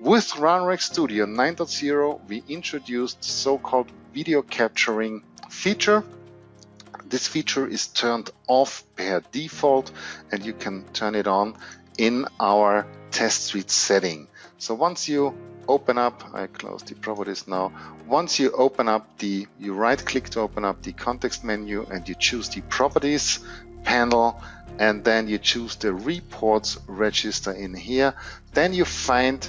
With Ranorex Studio 9.0, we introduced the so-called video capturing feature. This feature is turned off per default, and you can turn it on in our test suite setting. So once you open up, I close the properties now. Once you open up you right click to open up the context menu, and you choose the properties panel, and then you choose the reports register in here. Then you find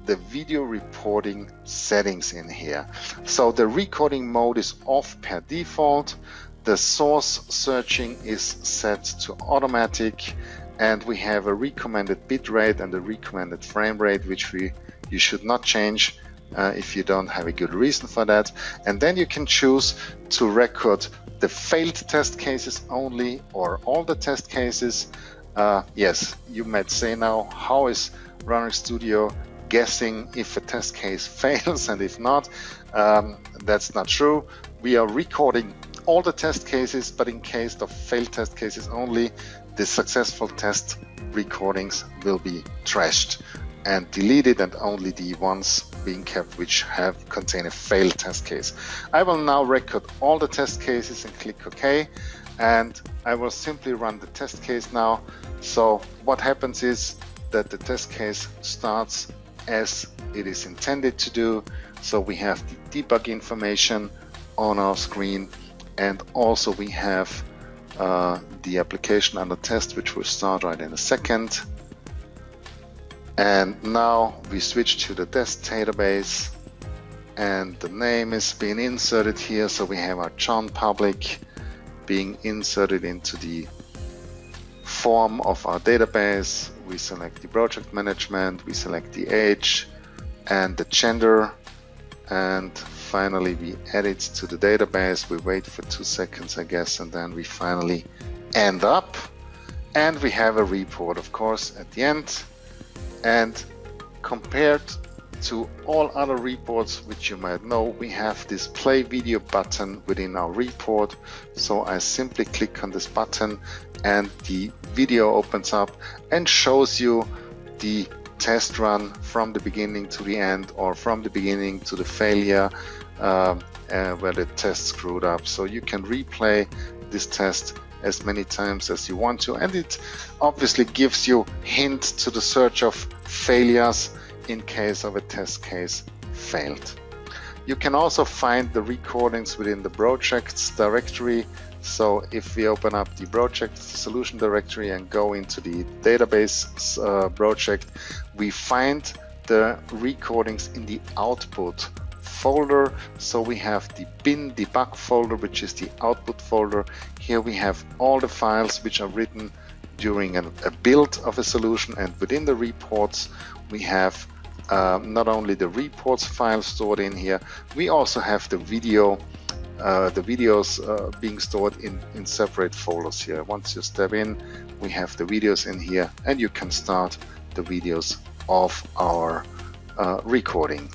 the video reporting settings in here. So the recording mode is off per default. The source searching is set to automatic, and we have a recommended bitrate and a recommended frame rate, which you should not change if you don't have a good reason for that. And then you can choose to record the failed test cases only or all the test cases. Yes, you might say now, how is Ranorex Studio guessing if a test case fails and if not? That's not true. We are recording all the test cases, but in case of failed test cases only, the successful test recordings will be trashed and deleted, and only the ones being kept which contain a failed test case. I will now record all the test cases and click OK, and I will simply run the test case now. So what happens is that the test case starts as it is intended to do. So we have the debug information on our screen, and also we have the application under test, which will start right in a second. And now we switch to the test database, and the name is being inserted here. So we have our John Public being inserted into the form of our database. We select the project management, we select the age and the gender, and finally we add it to the database. We wait for 2 seconds, I guess, and then we finally end up, and we have a report, of course, at the end. And compared to all other reports which you might know, we have this play video button within our report. So I simply click on this button, and the video opens up and shows you the test run from the beginning to the end, or from the beginning to the failure where the test screwed up. So you can replay this test as many times as you want to, and it obviously gives you hints to the search of failures in case of a test case failed. You can also find the recordings within the projects directory. So if we open up the project solution directory and go into the database project, we find the recordings in the output folder. So we have the bin debug folder, which is the output folder. Here we have all the files which are written during a build of a solution, and within the reports we have not only the reports file stored in here, we also have the videos being stored in separate folders here. Once you step in, we have the videos in here, and you can start the videos of our recording.